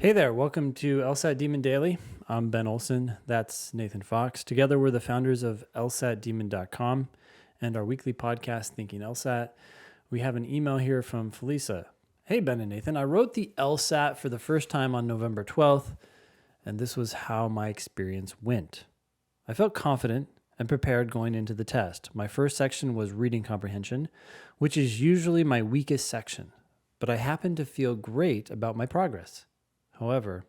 Hey there, welcome to LSAT Demon Daily. I'm Ben Olson, that's Nathan Fox. Together we're the founders of LSATdemon.com and our weekly podcast, Thinking LSAT. We have an email here from Felisia. Hey Ben and Nathan, I wrote the LSAT for the first time on November 12th, and this was how my experience went. I felt confident and prepared going into the test. My first section was reading comprehension, which is usually my weakest section, but I happened to feel great about my progress. However,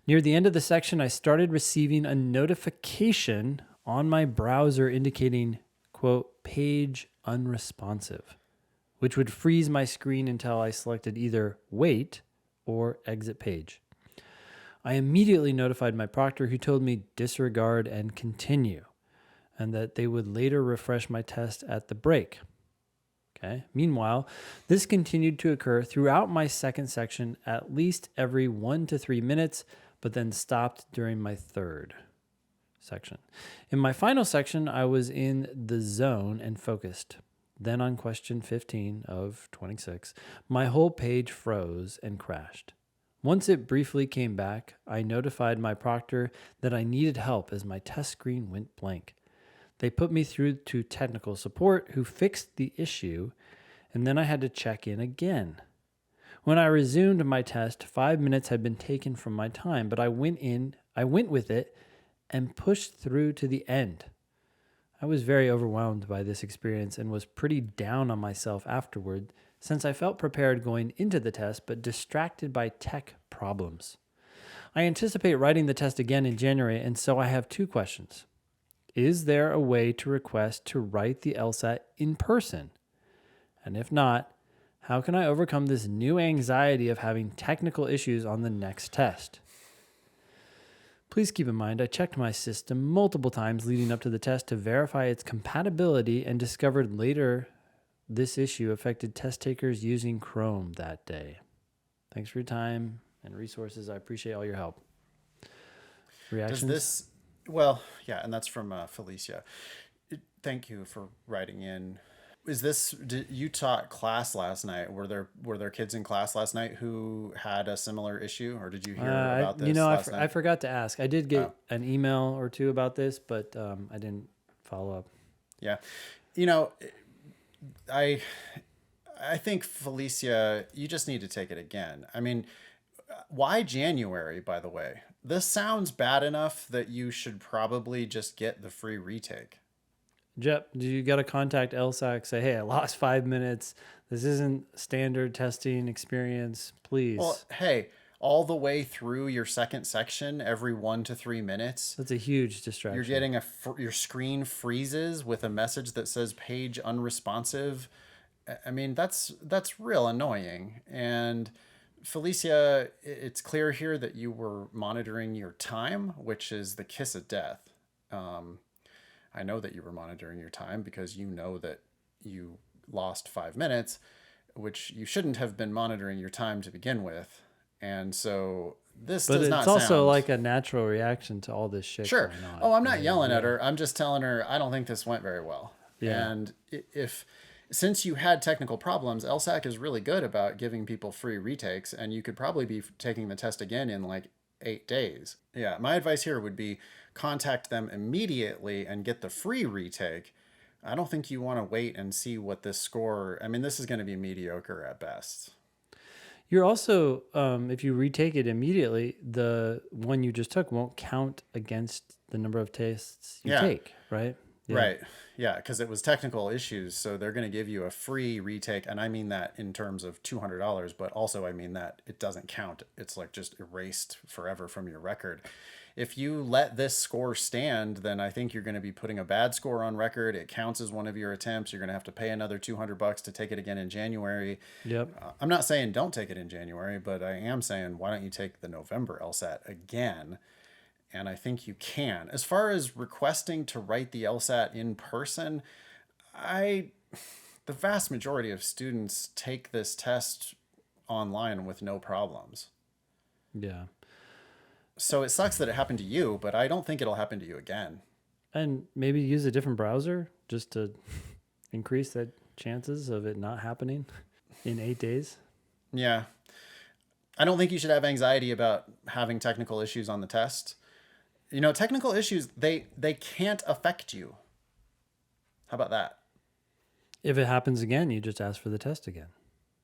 near the end of the section, I started receiving a notification on my browser indicating, quote, page unresponsive, which would freeze my screen until I selected either wait or exit page. I immediately notified my proctor, who told me disregard and continue, and that they would later refresh my test at the break. Okay. Meanwhile, this continued to occur throughout my second section at least every 1 to 3 minutes, but then stopped during my third section. In my final section, I was in the zone and focused. Then on question 15 of 26, my whole page froze and crashed. Once it briefly came back, I notified my proctor that I needed help as my test screen went blank. They put me through to technical support, who fixed the issue, and then I had to check in again. When I resumed my test, 5 minutes had been taken from my time, but I went with it and pushed through to the end. I was very overwhelmed by this experience and was pretty down on myself afterward, since I felt prepared going into the test, but distracted by tech problems. I anticipate writing the test again in January, and so I have 2 questions. Is there a way to request to write the LSAT in person? And if not, how can I overcome this new anxiety of having technical issues on the next test? Please keep in mind, I checked my system multiple times leading up to the test to verify its compatibility and discovered later this issue affected test takers using Chrome that day. Thanks for your time and resources. I appreciate all your help. Reactions? Well, yeah, and that's from Felisia. Thank you for writing in. You taught class last night? Were there kids in class last night who had a similar issue, or did you hear about this last night? I forgot to ask. I did get an email or two about this, but I didn't follow up. Yeah, I think Felicia, you just need to take it again. I mean, why January, by the way? This sounds bad enough that you should probably just get the free retake. Jep, do you got to contact LSAC, say, hey, I lost 5 minutes. This isn't standard testing experience. Please. Well, hey, all the way through your second section, every 1 to 3 minutes. That's a huge distraction. You're getting your screen freezes with a message that says page unresponsive. I mean, that's real annoying. And Felicia, it's clear here that you were monitoring your time, which is the kiss of death. I know that you were monitoring your time because you know that you lost 5 minutes, which you shouldn't have been monitoring your time to begin with. And so this does not sound... But it's also like a natural reaction to all this shit. Sure. Going on. Oh, I'm not yelling at her. I'm just telling her I don't think this went very well. Yeah. And since you had technical problems, LSAC is really good about giving people free retakes, and you could probably be taking the test again in like 8 days. Yeah, my advice here would be contact them immediately and get the free retake. I don't think you want to wait and see what this score... I mean, this is going to be mediocre at best. You're also, if you retake it immediately, the one you just took won't count against the number of tests you take, right? Yeah. Right. Yeah, because it was technical issues, so they're going to give you a free retake, and I mean that in terms of $200, but also I mean that it doesn't count. It's like just erased forever from your record. If you let this score stand, then I think you're going to be putting a bad score on record. It counts as one of your attempts. You're going to have to pay another $200 to take it again in January. Yep. I'm not saying don't take it in January, but I am saying why don't you take the November LSAT again? And I think you can. As far as requesting to write the LSAT in person, the vast majority of students take this test online with no problems. Yeah. So it sucks that it happened to you, but I don't think it'll happen to you again. And maybe use a different browser just to increase the chances of it not happening in 8 days. Yeah. I don't think you should have anxiety about having technical issues on the test. Technical issues, they can't affect you. How about that? If it happens again, you just ask for the test again.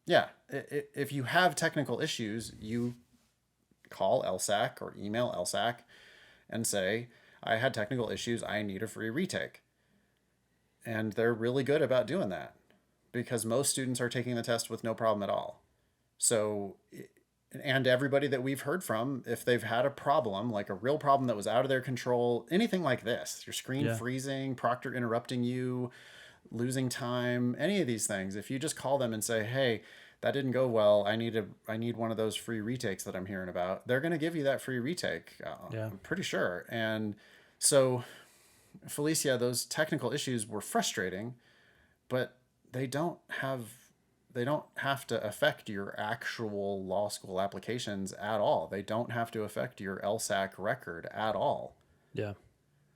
Yeah. If you have technical issues, you call LSAC or email LSAC and say, I had technical issues. I need a free retake. And they're really good about doing that because most students are taking the test with no problem at all. So, and everybody that we've heard from, if they've had a problem, like a real problem that was out of their control, anything like this, your screen freezing, proctor interrupting you, losing time, any of these things, if you just call them and say, hey, that didn't go well, I need one of those free retakes that I'm hearing about, they're going to give you that free retake. I'm pretty sure. And so, Felicia, those technical issues were frustrating, but they don't have to affect your actual law school applications at all. They don't have to affect your LSAC record at all. Yeah.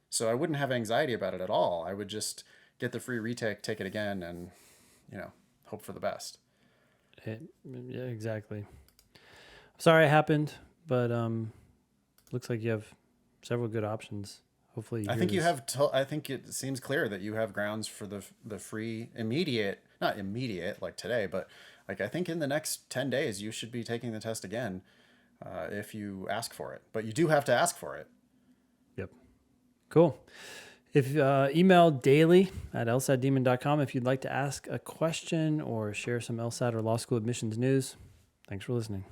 So I wouldn't have anxiety about it at all. I would just get the free retake, take it again, and hope for the best. Yeah, exactly. Sorry it happened, but looks like you have several good options. Hopefully, I think you have. I think it seems clear that you have grounds for the free immediate, not immediate like today, but like I think in the next 10 days you should be taking the test again if you ask for it. But you do have to ask for it. Yep. Cool. If email daily@lsatdemon.com if you'd like to ask a question or share some LSAT or law school admissions news. Thanks for listening.